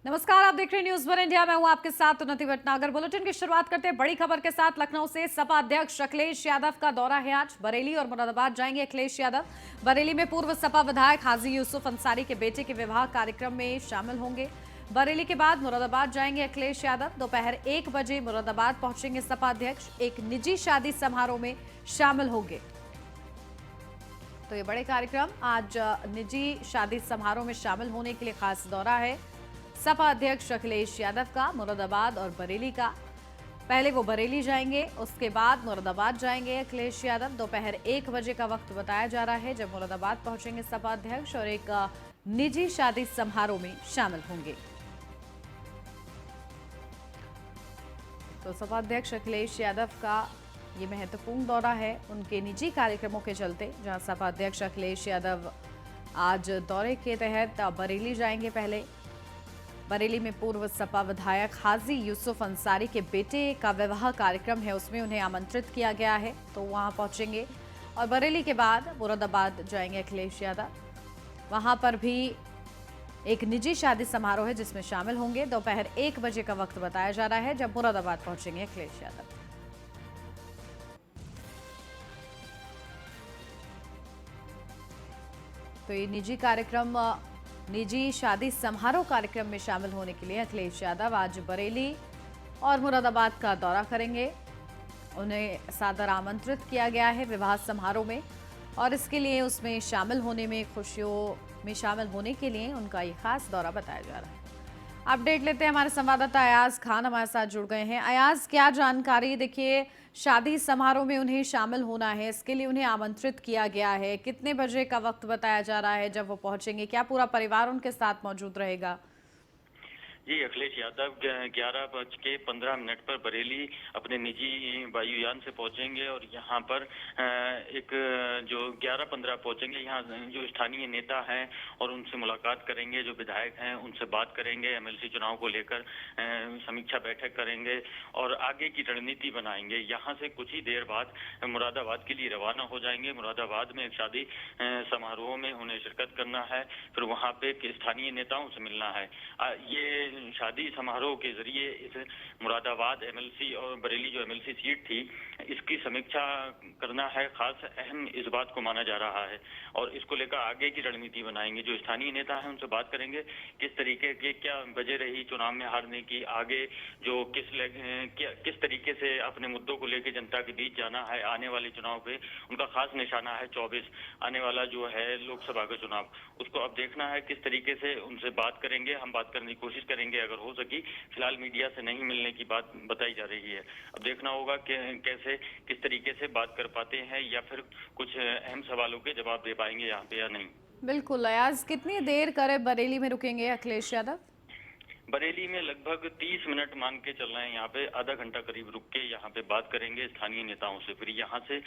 नमस्कार, आप देख रहे हैं न्यूज वन इंडिया। मैं हूं आपके साथ उन्नति भटनागर। बुलेटिन की शुरुआत करते हैं बड़ी खबर के साथ। लखनऊ से सपा अध्यक्ष अखिलेश यादव का दौरा है आज। बरेली और मुरादाबाद जाएंगे अखिलेश यादव। बरेली में पूर्व सपा विधायक हाजी यूसुफ अंसारी के बेटे के विवाह कार्यक्रम में शामिल होंगे। बरेली के बाद मुरादाबाद जाएंगे अखिलेश यादव। दोपहर 1 बजे मुरादाबाद पहुंचेंगे सपा अध्यक्ष। एक निजी शादी समारोह में शामिल होंगे। तो ये बड़े कार्यक्रम, आज निजी शादी समारोह में शामिल होने के लिए खास दौरा है सपा अध्यक्ष अखिलेश यादव का, मुरादाबाद और बरेली का। पहले वो बरेली जाएंगे, उसके बाद मुरादाबाद जाएंगे अखिलेश यादव। दोपहर 1 बजे का वक्त बताया जा रहा है जब मुरादाबाद पहुंचेंगे सपा अध्यक्ष और एक निजी शादी समारोह में शामिल होंगे। तो सपा अध्यक्ष अखिलेश यादव का ये महत्वपूर्ण दौरा है उनके निजी कार्यक्रमों के चलते, जहां सपा अध्यक्ष अखिलेश यादव आज दौरे के तहत बरेली जाएंगे। पहले बरेली में पूर्व सपा विधायक हाजी यूसुफ अंसारी के बेटे का विवाह कार्यक्रम है, उसमें उन्हें आमंत्रित किया गया है, तो वहां पहुंचेंगे। और बरेली के बाद मुरादाबाद जाएंगे अखिलेश यादव। वहां पर भी एक निजी शादी समारोह है जिसमें शामिल होंगे। दोपहर 1 बजे का वक्त बताया जा रहा है जब मुरादाबाद पहुंचेंगे अखिलेश यादव। तो ये निजी कार्यक्रम, निजी शादी समारोह कार्यक्रम में शामिल होने के लिए अखिलेश यादव आज बरेली और मुरादाबाद का दौरा करेंगे। उन्हें सादर आमंत्रित किया गया है विवाह समारोह में, और इसके लिए उसमें शामिल होने में, खुशियों में शामिल होने के लिए उनका ये खास दौरा बताया जा रहा है। अपडेट लेते हैं, हमारे संवाददाता अयाज खान हमारे साथ जुड़ गए हैं। अयाज, क्या जानकारी? देखिए, शादी समारोह में उन्हें शामिल होना है, इसके लिए उन्हें आमंत्रित किया गया है। कितने बजे का वक्त बताया जा रहा है जब वो पहुंचेंगे? क्या पूरा परिवार उनके साथ मौजूद रहेगा? जी, अखिलेश यादव 11:15 पर बरेली अपने निजी वायुयान से पहुंचेंगे और यहाँ पर एक जो 11:15 पहुंचेंगे, यहाँ जो स्थानीय नेता हैं और उनसे मुलाकात करेंगे, जो विधायक हैं उनसे बात करेंगे, एमएलसी चुनाव को लेकर समीक्षा बैठक करेंगे और आगे की रणनीति बनाएंगे। यहाँ से कुछ ही देर बाद मुरादाबाद के लिए रवाना हो जाएंगे। मुरादाबाद में एक शादी समारोह में उन्हें शिरकत करना है, फिर वहाँ पे स्थानीय नेताओं से मिलना है। ये शादी समारोह के जरिए इस मुरादाबाद एमएलसी और बरेली जो एमएलसी सीट थी, इसकी समीक्षा करना है। खास अहम इस बात को माना जा रहा है और इसको लेकर आगे की रणनीति बनाएंगे। जो स्थानीय नेता हैं उनसे बात करेंगे किस तरीके के क्या वजह रही चुनाव में हारने की, आगे जो किस तरीके से अपने मुद्दों को लेकर जनता के बीच जाना है। आने वाले चुनाव पे उनका खास निशाना है 24 आने वाला जो है लोकसभा का चुनाव, उसको अब देखना है किस तरीके से उनसे बात करेंगे। हम बात करने की कोशिश करेंगे अगर हो सकी। फिलहाल मीडिया से नहीं मिलने की बात बताई जा रही है। अब देखना होगा कि कैसे किस तरीके से बात कर पाते हैं या फिर कुछ अहम सवालों के जवाब दे पाएंगे यहाँ पे या नहीं। बिल्कुल अयाज, कितनी देर करे बरेली में रुकेंगे अखिलेश यादव? बरेली में लगभग 30 मिनट मान के चल रहे हैं। यहाँ पे आधा घंटा करीब रुक के यहाँ पे बात करेंगे स्थानीय नेताओं से, फिर यहाँ से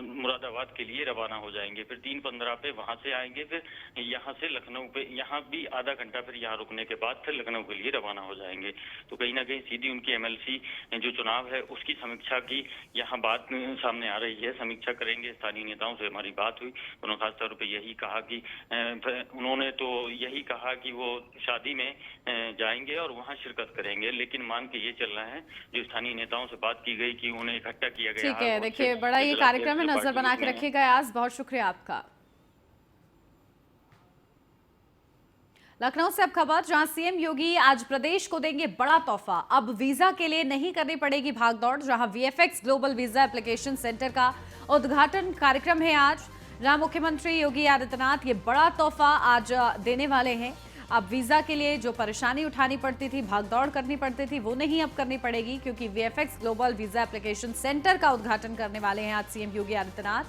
मुरादाबाद के लिए रवाना हो जाएंगे। फिर 3:15 पे वहां से आएंगे, फिर यहाँ से लखनऊ पे, यहाँ भी आधा घंटा फिर यहाँ रुकने के बाद फिर लखनऊ के लिए रवाना हो जाएंगे। तो कहीं ना कहीं सीधी उनकी एमएलसी जो चुनाव है उसकी समीक्षा की यहाँ बात सामने आ रही है। समीक्षा करेंगे स्थानीय नेताओं से। हमारी बात हुई, उन्होंने खासतौर पर यही कहा कि उन्होंने तो यही कहा कि वो शादी में जाएंगे और वहां शिरकत करेंगे, लेकिन मान के ये चल रहे हैं जो स्थानीय नेताओं से बात की गई कि उन्हें इकट्ठा किया गया। ठीक है, देखिए बड़ा ये कार्यक्रम है, नजर बना के रखिएगा। आज बहुत शुक्रिया आपका। लखनऊ से अब खबर, जहां सीएम योगी आज प्रदेश को देंगे बड़ा तोहफा। अब वीजा के लिए नहीं करनी पड़ेगी भागदौड़। जहां VFX global visa application centre का उद्घाटन कार्यक्रम है आज, जहां मुख्यमंत्री योगी आदित्यनाथ ये बड़ा तोहफा आज देने वाले हैं। अब वीजा के लिए जो परेशानी उठानी पड़ती थी, भागदौड़ करनी पड़ती थी, वो नहीं अब करनी पड़ेगी, क्योंकि VFX global visa application centre का उद्घाटन करने वाले हैं आज सीएम योगी आदित्यनाथ।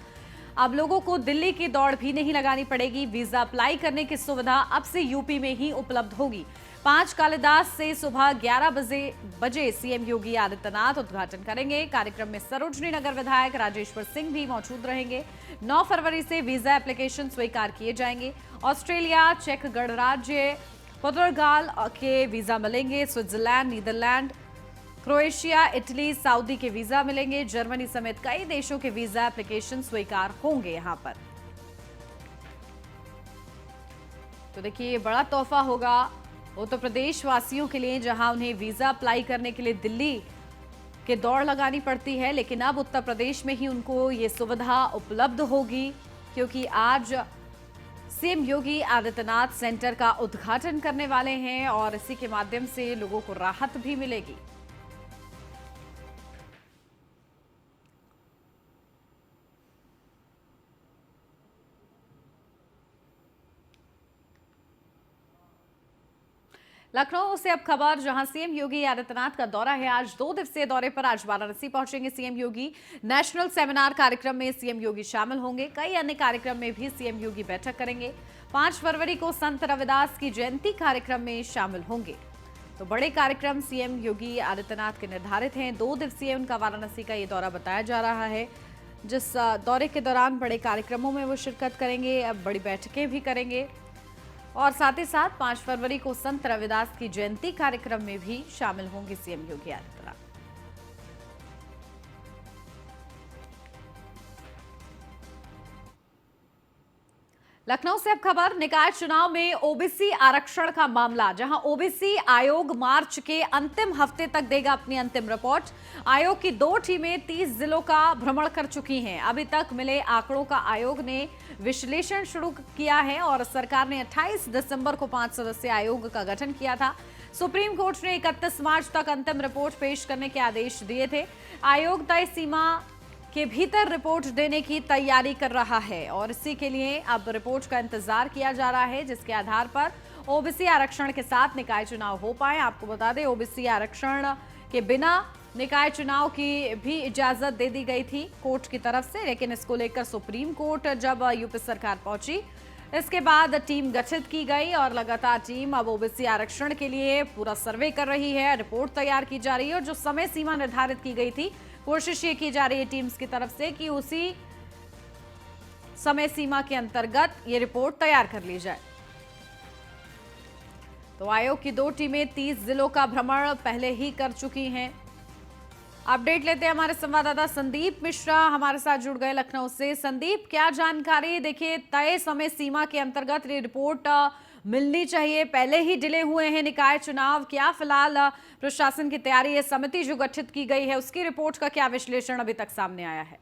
अब लोगों को दिल्ली की दौड़ भी नहीं लगानी पड़ेगी। वीजा अप्लाई करने की सुविधा अब से यूपी में ही उपलब्ध होगी। 5 कालिदास से सुबह 11 बजे सीएम योगी आदित्यनाथ उद्घाटन करेंगे। कार्यक्रम में सरोजनी नगर विधायक राजेश्वर सिंह भी मौजूद रहेंगे। 9 फरवरी से वीजा एप्लीकेशन स्वीकार किए जाएंगे। ऑस्ट्रेलिया, चेक गणराज्य, पुर्तगाल के वीजा मिलेंगे। Switzerland, Netherland, Croatia, Italy, Saudi के वीजा मिलेंगे। जर्मनी समेत कई देशों के वीजा एप्लीकेशन स्वीकार होंगे यहां पर। तो देखिए, ये बड़ा तोहफा होगा उत्तर प्रदेश वासियों के लिए, जहां उन्हें वीजा अप्लाई करने के लिए दिल्ली के दौड़ लगानी पड़ती है, लेकिन अब उत्तर प्रदेश में ही उनको ये सुविधा उपलब्ध होगी, क्योंकि आज सीएम योगी आदित्यनाथ सेंटर का उद्घाटन करने वाले हैं और इसी के माध्यम से लोगों को राहत भी मिलेगी। लखनऊ से अब खबर, जहां सीएम योगी आदित्यनाथ का दौरा है। आज 2 दिवसीय दौरे पर आज वाराणसी पहुंचेंगे सीएम योगी। नेशनल सेमिनार कार्यक्रम में सीएम योगी शामिल होंगे। कई अन्य कार्यक्रम में भी सीएम योगी बैठक करेंगे। 5 फरवरी को संत रविदास की जयंती कार्यक्रम में शामिल होंगे। तो बड़े कार्यक्रम सीएम योगी आदित्यनाथ के निर्धारित हैं। 2 दिवसीय उनका वाराणसी का ये दौरा बताया जा रहा है, जिस दौरे के दौरान बड़े कार्यक्रमों में वो शिरकत करेंगे, अब बड़ी बैठकें भी करेंगे और साथ ही साथ 5 फरवरी को संत रविदास की जयंती कार्यक्रम में भी शामिल होंगे सीएम योगी आदित्यनाथ। लखनऊ से अब खबर, निकाय चुनाव में ओबीसी आरक्षण का मामला, जहां ओबीसी आयोग मार्च के अंतिम हफ्ते तक देगा अपनी अंतिम रिपोर्ट। आयोग की 2 टीमें 30 जिलों का भ्रमण कर चुकी हैं। अभी तक मिले आंकड़ों का आयोग ने विश्लेषण शुरू किया है और सरकार ने 28 दिसंबर को 5 सदस्यीय आयोग का गठन किया था। सुप्रीम कोर्ट ने 31 मार्च तक अंतिम रिपोर्ट पेश करने के आदेश दिए थे। आयोग तय सीमा के भीतर रिपोर्ट देने की तैयारी कर रहा है और इसी के लिए अब रिपोर्ट का इंतजार किया जा रहा है, जिसके आधार पर ओबीसी आरक्षण के साथ निकाय चुनाव हो पाए। आपको बता दें, ओबीसी आरक्षण के बिना निकाय चुनाव की भी इजाजत दे दी गई थी कोर्ट की तरफ से, लेकिन इसको लेकर सुप्रीम कोर्ट जब यूपी सरकार पहुंची, इसके बाद टीम गठित की गई और लगातार टीम अब ओबीसी आरक्षण के लिए पूरा सर्वे कर रही है, रिपोर्ट तैयार की जा रही है और जो समय सीमा निर्धारित की गई थी, कोशिश ये की जा रही है टीम्स की तरफ से कि उसी समय सीमा के अंतर्गत ये रिपोर्ट तैयार कर ली जाए। तो आयोग की 2 टीमें 30 जिलों का भ्रमण पहले ही कर चुकी हैं। अपडेट लेते हैं, हमारे संवाददाता संदीप मिश्रा हमारे साथ जुड़ गए लखनऊ से। संदीप, क्या जानकारी? देखिए, तय समय सीमा के अंतर्गत ये रिपोर्ट मिलनी चाहिए, पहले ही डिले हुए हैं निकाय चुनाव, क्या फिलहाल प्रशासन की तैयारी है? समिति जो गठित की गई है उसकी रिपोर्ट का क्या विश्लेषण अभी तक सामने आया है?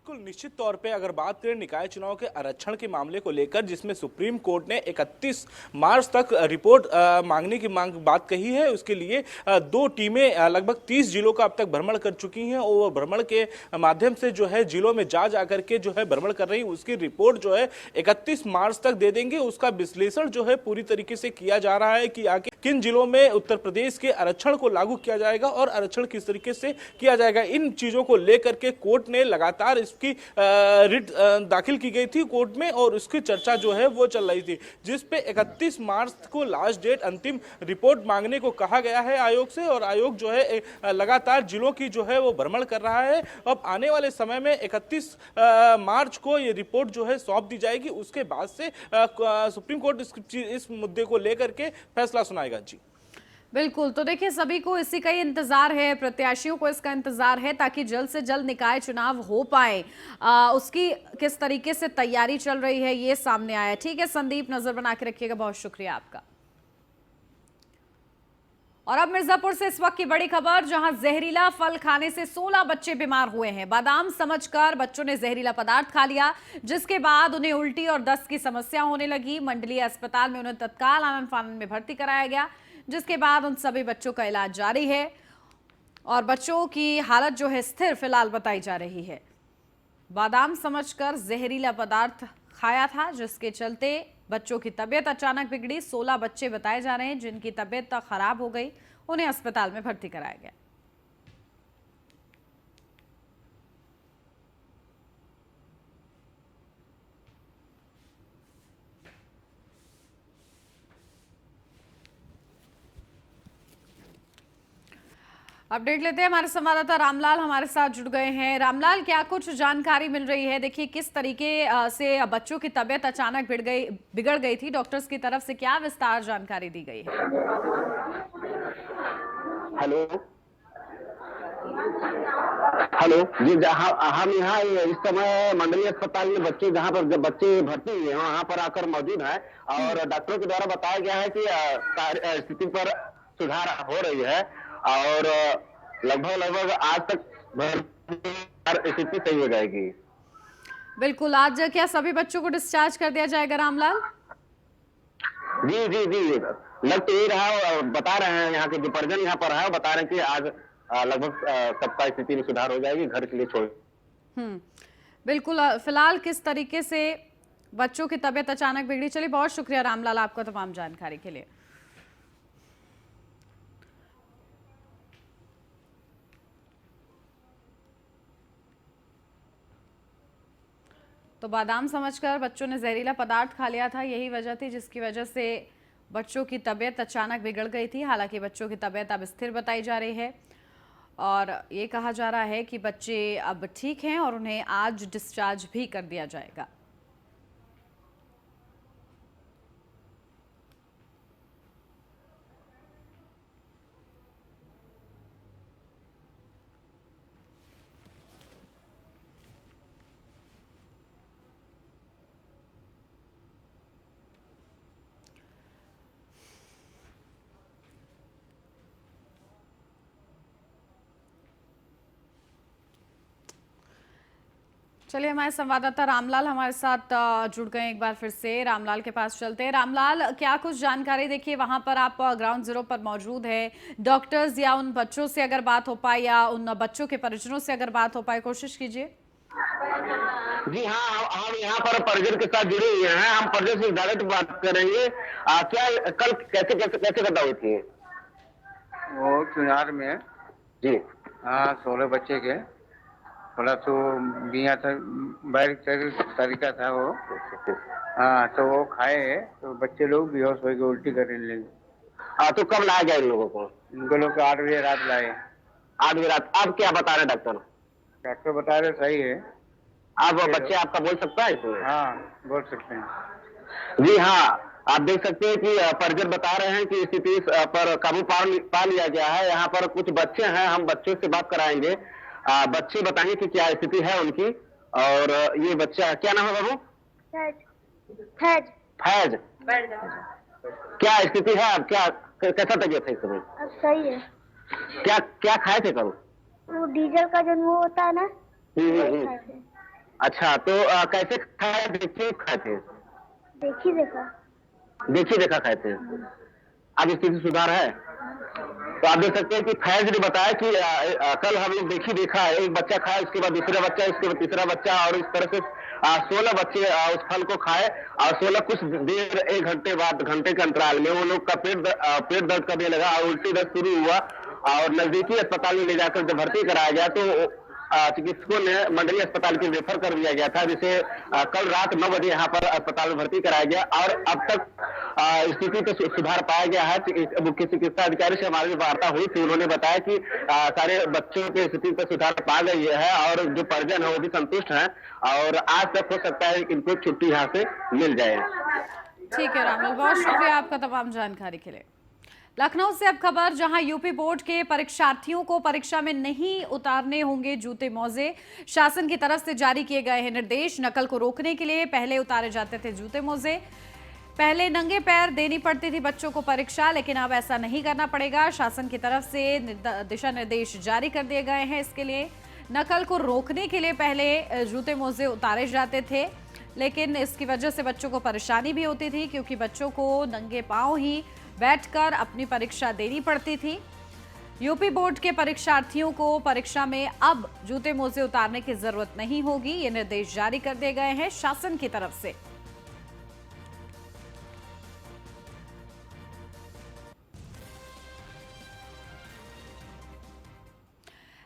बिल्कुल निश्चित तौर पे अगर बात करें निकाय चुनाव के आरक्षण के मामले को लेकर, जिसमें सुप्रीम कोर्ट ने 31 मार्च तक रिपोर्ट मांगने की बात कही है, उसके लिए 2 टीमें लगभग 30 जिलों का अब तक भ्रमण कर चुकी हैं और भ्रमण के माध्यम से जो है जिलों में जा करके जो है भ्रमण कर रही, उसकी रिपोर्ट जो है 31 मार्च तक दे देंगे। उसका विश्लेषण जो है पूरी तरीके से किया जा रहा है कि आगे किन जिलों में उत्तर प्रदेश के आरक्षण को लागू किया जाएगा और आरक्षण किस तरीके से किया जाएगा। इन चीजों को लेकर के कोर्ट ने लगातार की रिट दाखिल की गई थी कोर्ट में और उसकी चर्चा जो है वो चल रही थी, जिस पे 31 मार्च को लास्ट डेट अंतिम रिपोर्ट मांगने को कहा गया है आयोग से और आयोग जो है लगातार जिलों की जो है वो भ्रमण कर रहा है। अब आने वाले समय में 31 मार्च को ये रिपोर्ट जो है सौंप दी जाएगी, उसके बाद से सुप्रीम कोर्ट इस मुद्दे को लेकर के फैसला सुनाएगा। जी बिल्कुल, तो देखिए, सभी को इसी का ही इंतजार है, प्रत्याशियों को इसका इंतजार है ताकि जल्द से जल्द निकाय चुनाव हो पाए। उसकी किस तरीके से तैयारी चल रही है ये सामने आया। ठीक है संदीप, नजर बना के रखिएगा, बहुत शुक्रिया आपका। और अब मिर्जापुर से इस वक्त की बड़ी खबर, जहां जहरीला फल खाने से 16 बच्चे बीमार हुए हैं। बादाम समझकर बच्चों ने जहरीला पदार्थ खा लिया, जिसके बाद उन्हें उल्टी और दस्त की समस्या होने लगी। मंडलीय अस्पताल में उन्हें तत्काल आनन फानन में भर्ती कराया गया, जिसके बाद उन सभी बच्चों का इलाज जारी है और बच्चों की हालत जो है स्थिर फिलहाल बताई जा रही है। बादाम समझकर जहरीला पदार्थ खाया था, जिसके चलते बच्चों की तबीयत अचानक बिगड़ी। 16 बच्चे बताए जा रहे हैं जिनकी तबीयत खराब हो गई, उन्हें अस्पताल में भर्ती कराया गया। अपडेट लेते हैं, हमारे संवाददाता रामलाल हमारे साथ जुड़ गए हैं। रामलाल, क्या कुछ जानकारी मिल रही है? देखिए, किस तरीके से बच्चों की तबीयत अचानक बिगड़ गई थी, डॉक्टर्स की तरफ से क्या विस्तार जानकारी दी गई है? हेलो, हेलो जी, हम यहाँ इस समय मंडलीय अस्पताल में बच्चे जहाँ पर जब बच्चे भर्ती हुए हैं वहाँ पर आकर मौजूद हैं और डॉक्टरों के द्वारा बताया गया है कि स्थिति पर सुधार हो रही है और लगभग आज तक स्थिति सही हो जाएगी। बिल्कुल, आज क्या सभी बच्चों को डिस्चार्ज कर दिया जाएगा रामलाल? जी जी जी, लग तो यही रहा और बता रहे हैं यहाँ के जो परिजन यहाँ पर है बता रहे हैं कि आज लगभग सबका स्थिति में सुधार हो जाएगी, घर के लिए छोड़। बिल्कुल, फिलहाल किस तरीके से बच्चों की तबीयत अचानक बिगड़ी? चलिए, बहुत शुक्रिया रामलाल आपका तमाम जानकारी के लिए। तो बादाम समझकर बच्चों ने जहरीला पदार्थ खा लिया था, यही वजह थी जिसकी वजह से बच्चों की तबीयत अचानक बिगड़ गई थी। हालांकि बच्चों की तबीयत अब स्थिर बताई जा रही है और ये कहा जा रहा है कि बच्चे अब ठीक हैं और उन्हें आज डिस्चार्ज भी कर दिया जाएगा। चलिए, हमारे संवाददाता रामलाल हमारे साथ जुड़ गए एक बार फिर से। रामलाल के पास चलते हैं। रामलाल, क्या कुछ जानकारी? देखिए, वहां पर आप ग्राउंड जीरो पर मौजूद है, डॉक्टर्स या उन बच्चों से अगर बात हो पाए या उन बच्चों के परिजनों से अगर बात हो पाए, कोशिश कीजिए। जी हाँ, हम यहाँ पर परिजन के साथ जुड़े हुए हैं, हम परिजन से डायरेक्ट बात करेंगे। क्या कल कैसे कैसे कैसे घटना हुई थी? वो चुनार में जी हाँ 16 बच्चे के थोड़ा तो बिया था, बैर तरीका था वो। हाँ तो वो खाए तो बच्चे लोग बेहोश हो गए, उल्टी करने लगे। तो कब लाया गया इन लोगों को? इनको लोग 8 बजे रात लाए। 8 बजे रात। अब क्या बता रहे डॉक्टर? डॉक्टर बता रहे सही है। अब बच्चे आपका बोल सकता है इसमें? हाँ बोल सकते हैं। जी हाँ, आप देख सकते हैं कि परिजन बता रहे हैं कि स्थिति पर काबू पा लिया गया है। यहाँ पर कुछ बच्चे हैं, हम बच्चों से बात कराएंगे। बच्चे बताएंगे कि क्या स्थिति है उनकी। और ये बच्चा क्या नाम है बाबू? फैज। फैज। क्या स्थिति है अब? क्या कैसा तबीयत है इस समय? अब सही है। क्या क्या खाए थे कल? वो डीजल का जो वो होता है ना, वही हम्म। खाए थे। अच्छा, तो कैसे खाए? देखिए खाए थे? देखी देखा खाए थे। अब स्थिति सुधार है? तो आप देख सकते हैं कि फैज ने बताया कि कल हम लोग देखा है, एक बच्चा खाया, उसके बाद दूसरा बच्चा, उसके बाद तीसरा बच्चा और इस तरह से 16 बच्चे उस फल को खाए और 16 कुछ देर 1 घंटे बाद, घंटे के अंतराल में वो लोग का पेट दर्द करने लगा और उल्टी दर्द शुरू हुआ और नजदीकी अस्पताल में ले जाकर जब भर्ती कराया गया तो चिकित्सकों ने मंडलीय अस्पताल की रेफर कर दिया गया था, जिसे कल रात 9 बजे यहाँ पर अस्पताल में भर्ती कराया गया और अब तक स्थिति तो सुधार पाया गया है। मुख्य चिकित्सा अधिकारी से हमारी वार्ता हुई थी, उन्होंने बताया कि सारे बच्चों की स्थिति पर सुधार पा गई है और जो परिजन है वो भी संतुष्ट हैं और आज तक हो सकता है इनको छुट्टी यहाँ से मिल जाए। ठीक है रामलाल, बहुत शुक्रिया आपका तमाम जानकारी के लिए। लखनऊ से अब खबर, जहां यूपी बोर्ड के परीक्षार्थियों को परीक्षा में नहीं उतारने होंगे जूते मोजे। शासन की तरफ से जारी किए गए हैं निर्देश। नकल को रोकने के लिए पहले उतारे जाते थे जूते मोजे। पहले नंगे पैर देनी पड़ती थी बच्चों को परीक्षा, लेकिन अब ऐसा नहीं करना पड़ेगा। शासन की तरफ से दिशा निर्देश जारी कर दिए गए हैं। इसके लिए नकल को रोकने के लिए पहले जूते मोजे उतारे जाते थे, लेकिन इसकी वजह से बच्चों को परेशानी भी होती थी क्योंकि बच्चों को नंगे पांव ही बैठकर अपनी परीक्षा देनी पड़ती थी। यूपी बोर्ड के परीक्षार्थियों को परीक्षा में अब जूते मोजे उतारने की जरूरत नहीं होगी। ये निर्देश जारी कर दिए गए हैं शासन की तरफ से।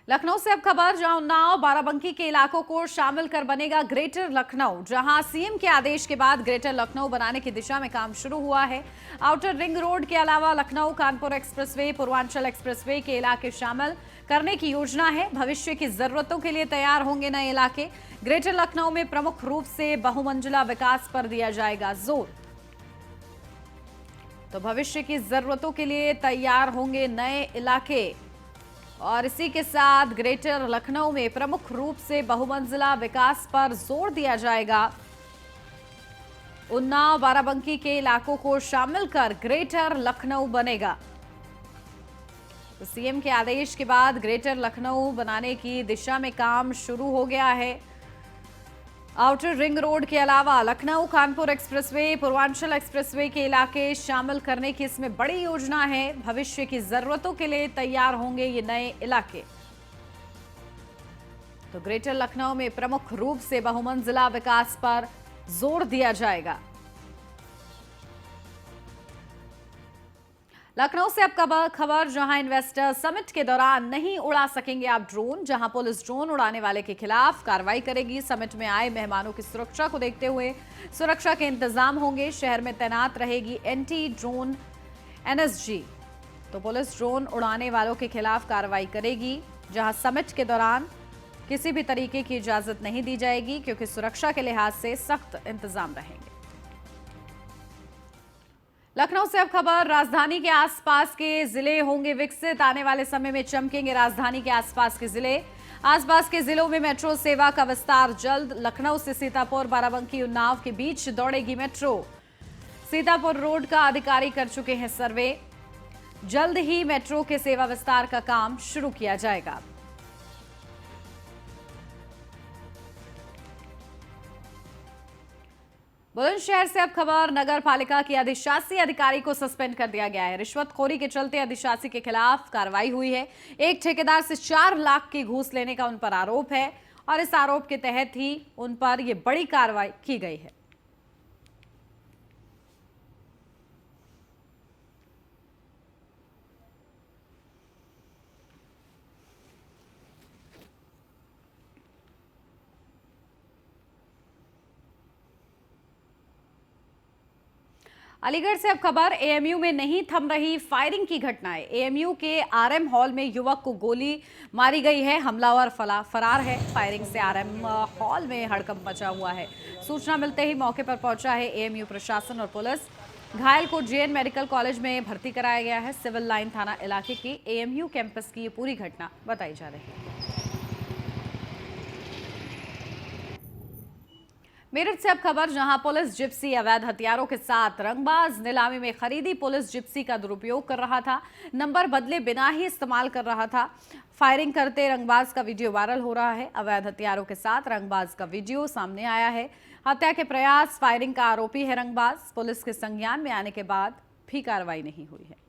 लखनऊ से अब खबर, जहां उन्नाव बाराबंकी के इलाकों को शामिल कर बनेगा ग्रेटर लखनऊ। जहां सीएम के आदेश के बाद ग्रेटर लखनऊ बनाने की दिशा में काम शुरू हुआ है। आउटर रिंग रोड के अलावा लखनऊ कानपुर एक्सप्रेसवे, पूर्वांचल एक्सप्रेसवे के इलाके शामिल करने की योजना है। भविष्य की जरूरतों के लिए तैयार होंगे नए इलाके। ग्रेटर लखनऊ में प्रमुख रूप से बहुमंजिला विकास पर दिया जाएगा जोर। तो भविष्य की जरूरतों के लिए तैयार होंगे नए इलाके। और इसी के साथ ग्रेटर लखनऊ में प्रमुख रूप से बहुमंजिला विकास पर जोर दिया जाएगा। उन्नाव बाराबंकी के इलाकों को शामिल कर ग्रेटर लखनऊ बनेगा। तो सीएम के आदेश के बाद ग्रेटर लखनऊ बनाने की दिशा में काम शुरू हो गया है। आउटर रिंग रोड के अलावा लखनऊ कानपुर एक्सप्रेसवे, पूर्वांचल एक्सप्रेसवे के इलाके शामिल करने की इसमें बड़ी योजना है। भविष्य की जरूरतों के लिए तैयार होंगे ये नए इलाके। तो ग्रेटर लखनऊ में प्रमुख रूप से बहुमंजिला विकास पर जोर दिया जाएगा। लखनऊ से अब खबर जहां इन्वेस्टर समिट के दौरान नहीं उड़ा सकेंगे आप ड्रोन, जहां पुलिस ड्रोन उड़ाने वाले के खिलाफ कार्रवाई करेगी। समिट में आए मेहमानों की सुरक्षा को देखते हुए सुरक्षा के इंतजाम होंगे। शहर में तैनात रहेगी एंटी ड्रोन एनएसजी। तो पुलिस ड्रोन उड़ाने वालों के खिलाफ कार्रवाई करेगी, जहां समिट के दौरान किसी भी तरीके की इजाजत नहीं दी जाएगी, क्योंकि सुरक्षा के लिहाज से सख्त इंतजाम रहेंगे। लखनऊ से अब खबर राजधानी के आसपास के जिले होंगे विकसित। आने वाले समय में चमकेंगे राजधानी के आसपास के जिले। आसपास के जिलों में मेट्रो सेवा का विस्तार जल्द। लखनऊ से सीतापुर, बाराबंकी, उन्नाव के बीच दौड़ेगी मेट्रो। सीतापुर रोड का अधिकारी कर चुके हैं सर्वे। जल्द ही मेट्रो के सेवा विस्तार का काम शुरू किया जाएगा। बुलंदशहर से अब खबर नगर पालिका की अधिशासी अधिकारी को सस्पेंड कर दिया गया है। रिश्वतखोरी के चलते अधिशासी के खिलाफ कार्रवाई हुई है। एक ठेकेदार से 4 लाख की घूस लेने का उन पर आरोप है और इस आरोप के तहत ही उन पर यह बड़ी कार्रवाई की गई है। अलीगढ़ से अब खबर एएमयू में नहीं थम रही फायरिंग की घटनाएं। एएमयू के आरएम हॉल में युवक को गोली मारी गई है। हमलावर फरार है। फायरिंग से आरएम हॉल में हड़कंप मचा हुआ है। सूचना मिलते ही मौके पर पहुंचा है एएमयू प्रशासन और पुलिस। घायल को जेएन मेडिकल कॉलेज में भर्ती कराया गया है। सिविल लाइन थाना इलाके की एएमयू कैंपस की ये पूरी घटना बताई जा रही है। मेरठ से अब खबर जहां पुलिस जिप्सी अवैध हथियारों के साथ रंगबाज नीलामी में खरीदी पुलिस जिप्सी का दुरुपयोग कर रहा था। नंबर बदले बिना ही इस्तेमाल कर रहा था। फायरिंग करते रंगबाज का वीडियो वायरल हो रहा है। अवैध हथियारों के साथ रंगबाज का वीडियो सामने आया है। हत्या के प्रयास, फायरिंग का आरोपी है रंगबाज। पुलिस के संज्ञान में आने के बाद भी कार्रवाई नहीं हुई है।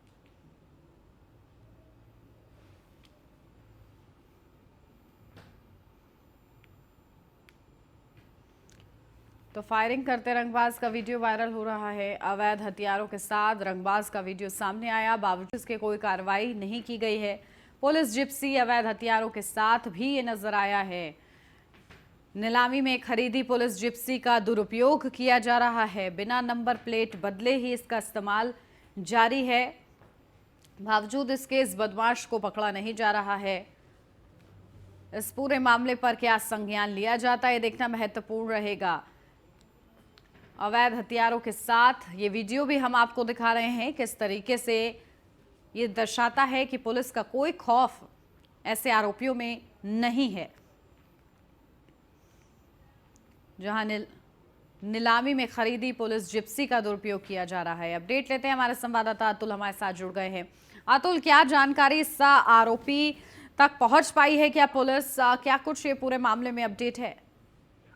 तो फायरिंग करते रंगबाज का वीडियो वायरल हो रहा है। अवैध हथियारों के साथ रंगबाज का वीडियो सामने आया, बावजूद इसके कोई कार्रवाई नहीं की गई है। पुलिस जिप्सी अवैध हथियारों के साथ भी ये नजर आया है। नीलामी में खरीदी पुलिस जिप्सी का दुरुपयोग किया जा रहा है। बिना नंबर प्लेट बदले ही इसका इस्तेमाल जारी है। बावजूद इसके इस बदमाश को पकड़ा नहीं जा रहा है। इस पूरे मामले पर क्या संज्ञान लिया जाता है, ये देखना महत्वपूर्ण रहेगा। अवैध हथियारों के साथ ये वीडियो भी हम आपको दिखा रहे हैं। किस तरीके से ये दर्शाता है कि पुलिस का कोई खौफ ऐसे आरोपियों में नहीं है। जहां नीलामी में खरीदी पुलिस जिप्सी का दुरुपयोग किया जा रहा है। अपडेट लेते हैं, हमारे संवाददाता अतुल हमारे साथ जुड़ गए हैं। अतुल, क्या जानकारी इस आरोपी तक पहुंच पाई है? क्या पुलिस क्या कुछ ये पूरे मामले में अपडेट है?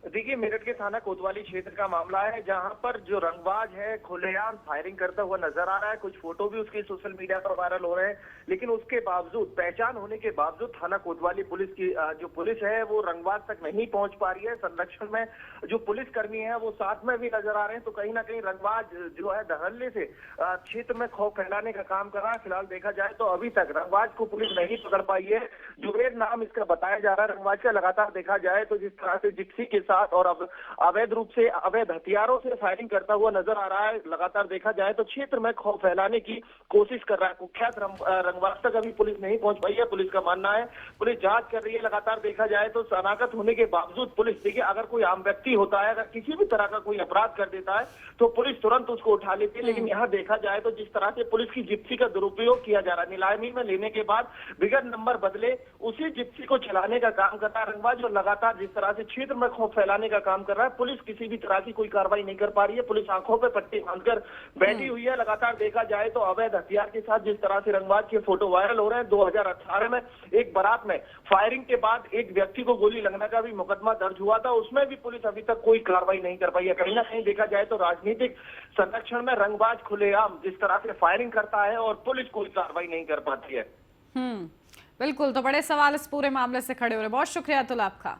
देखिए, मेरठ के थाना कोतवाली क्षेत्र का मामला है, जहां पर जो रंगबाज है खुलेआम फायरिंग करता हुआ नजर आ रहा है। कुछ फोटो भी उसके सोशल मीडिया पर वायरल हो रहे हैं, लेकिन उसके बावजूद, पहचान होने के बावजूद थाना कोतवाली पुलिस की जो पुलिस है वो रंगबाज तक नहीं पहुंच पा रही है। संरक्षण में जो पुलिसकर्मी है वो साथ में भी नजर आ रहे हैं। तो कहीं ना कहीं रंगबाज जो है धड़ल्ले से क्षेत्र में खौफ फैलाने का काम कर रहा है। फिलहाल देखा जाए तो अभी तक रंगबाज को पुलिस नहीं पकड़ पाई है। जुबेर नाम इसका बताया जा रहा है रंगबाज का। लगातार देखा जाए तो जिस तरह से जिप्सी के साथ और अब अवैध रूप से अवैध हथियारों से फायरिंग करता हुआ नजर आ रहा है। लगातार देखा जाए तो क्षेत्र में खौफ फैलाने की कोशिश कर रहा है। कुख्यात रंगबाज तक अभी पुलिस नहीं पहुंच पाई है, पुलिस का मानना है। पुलिस जांच कर रही है। लगातार देखा जाए तो शनाख्त होने के बावजूद पुलिस, देखिए, अगर कोई आम व्यक्ति होता है, अगर किसी भी तरह का कोई अपराध कर देता है तो पुलिस तुरंत उसको उठा लेती है। लेकिन यहाँ देखा जाए तो जिस तरह से पुलिस की जिप्सी का दुरुपयोग किया जा रहा है, नीलामी में लेने के बाद बिगड़ नंबर बदले उसी जिप्सी को चलाने का काम कर रहा है रंगबाज, और लगातार जिस तरह से क्षेत्र में खौफ फैलाने का काम कर रहा है। पुलिस किसी भी तरह की कोई कार्रवाई नहीं कर पा रही है। पुलिस आंखों पे पट्टी बांधकर बैठी हुई है। लगातार देखा जाए तो अवैध हथियार के साथ जिस तरह से रंगबाज के फोटो वायरल हो रहे हैं। 2018 में एक बारात में फायरिंग के बाद एक व्यक्ति को गोली लगने का भी मुकदमा दर्ज हुआ था, उसमें भी पुलिस अभी तक कोई कार्रवाई नहीं कर पाई है। कहीं ना कहीं देखा जाए तो राजनीतिक संरक्षण में रंगबाज खुलेआम जिस तरह से फायरिंग करता है और पुलिस कोई कार्रवाई नहीं कर पाती है। बिल्कुल, तो बड़े सवाल इस पूरे मामले से खड़े हो रहे। बहुत शुक्रिया अतुल आपका।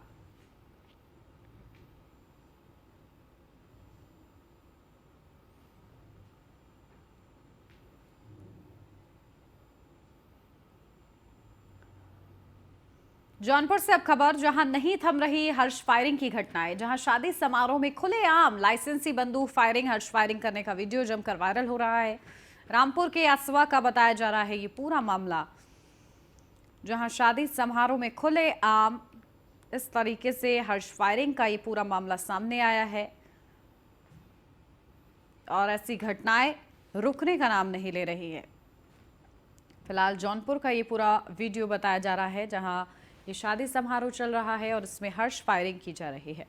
जौनपुर से अब खबर, जहां नहीं थम रही हर्ष फायरिंग की घटनाएं, जहां शादी समारोह में खुलेआम लाइसेंसी बंदूक फायरिंग, हर्ष फायरिंग करने का वीडियो जमकर वायरल हो रहा है। रामपुर के असवा का बताया जा रहा है ये पूरा मामला, जहां शादी समारोह में खुलेआम इस तरीके से हर्ष फायरिंग का ये पूरा मामला सामने आया है। और ऐसी घटनाएं रुकने का नाम नहीं ले रही है। फिलहाल जौनपुर का ये पूरा वीडियो बताया जा रहा है, जहां ये शादी समारोह चल रहा है और इसमें हर्ष फायरिंग की जा रही है।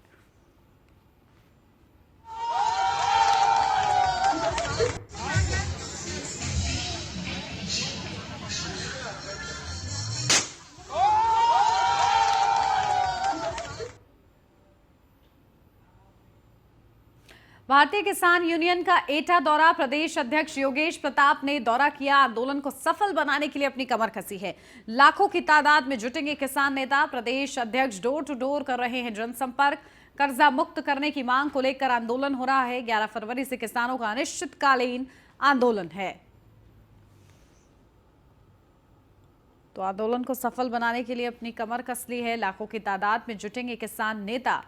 भारतीय किसान यूनियन का एटा दौरा, प्रदेश अध्यक्ष योगेश प्रताप ने दौरा किया। आंदोलन को सफल बनाने के लिए अपनी कमर कसी है। लाखों की तादाद में जुटेंगे किसान नेता। प्रदेश अध्यक्ष डोर टू डोर कर रहे हैं जनसंपर्क। कर्जा मुक्त करने की मांग को लेकर आंदोलन हो रहा है। 11 फरवरी से किसानों का अनिश्चितकालीन आंदोलन है। तो आंदोलन को सफल बनाने के लिए अपनी कमर कस ली है। लाखों की तादाद में जुटेंगे किसान नेता।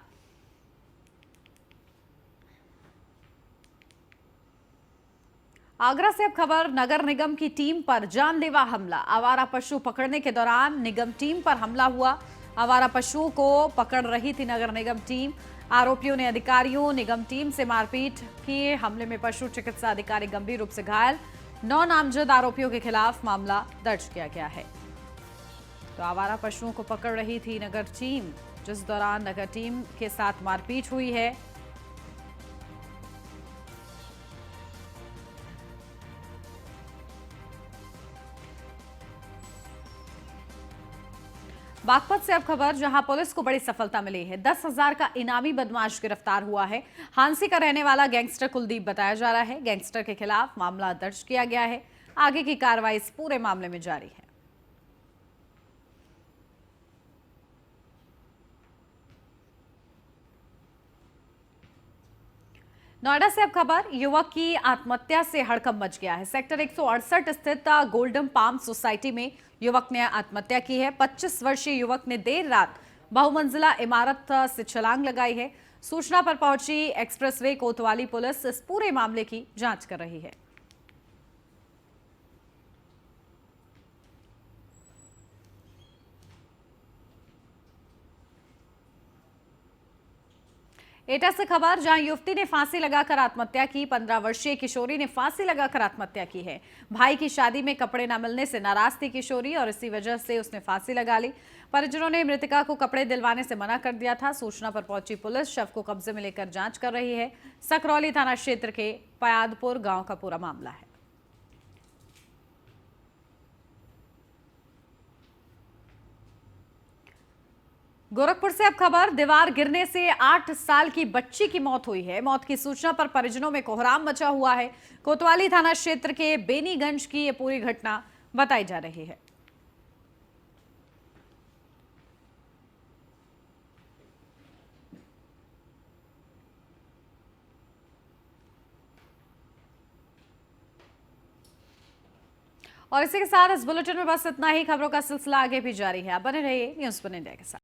आगरा से अब खबर, नगर निगम की टीम पर जानलेवा हमला। आवारा पशु पकड़ने के दौरान निगम टीम पर हमला हुआ। आवारा पशुओं को पकड़ रही थी नगर निगम टीम। आरोपियों ने अधिकारियों, निगम टीम से मारपीट की। हमले में पशु चिकित्सा अधिकारी गंभीर रूप से घायल। 9 नामजद आरोपियों के खिलाफ मामला दर्ज किया गया है। तो आवारा पशुओं को पकड़ रही थी नगर टीम, जिस दौरान नगर टीम के साथ मारपीट हुई है। बागपत से अब खबर, जहां पुलिस को बड़ी सफलता मिली है। 10,000 का इनामी बदमाश गिरफ्तार हुआ है। हांसी का रहने वाला गैंगस्टर कुलदीप बताया जा रहा है। गैंगस्टर के खिलाफ मामला दर्ज किया गया है। आगे की कार्रवाई इस पूरे मामले में जारी है। नोएडा से अब खबर, युवक की आत्महत्या से हड़कंप मच गया है। सेक्टर 168 स्थित गोल्डन पाम सोसाइटी में युवक ने आत्महत्या की है। 25 वर्षीय युवक ने देर रात बहुमंजिला इमारत से छलांग लगाई है। सूचना पर पहुंची एक्सप्रेसवे कोतवाली पुलिस इस पूरे मामले की जांच कर रही है। एटा से खबर, जहां युवती ने फांसी लगाकर आत्महत्या की। 15 वर्षीय किशोरी ने फांसी लगाकर आत्महत्या की है। भाई की शादी में कपड़े न मिलने से नाराज थी किशोरी और इसी वजह से उसने फांसी लगा ली। परिजनों ने मृतका को कपड़े दिलवाने से मना कर दिया था। सूचना पर पहुंची पुलिस शव को कब्जे में लेकर जांच कर रही है। सकरौली थाना क्षेत्र के पयादपुर गांव का पूरा मामला है। गोरखपुर से अब खबर, दीवार गिरने से 8 साल की बच्ची की मौत हुई है। मौत की सूचना पर परिजनों में कोहराम मचा हुआ है। कोतवाली थाना क्षेत्र के बेनीगंज की यह पूरी घटना बताई जा रही है। और इसी के साथ इस बुलेटिन में बस इतना ही। खबरों का सिलसिला आगे भी जारी है। आप बने रहिए न्यूज़ 1 इंडिया के साथ।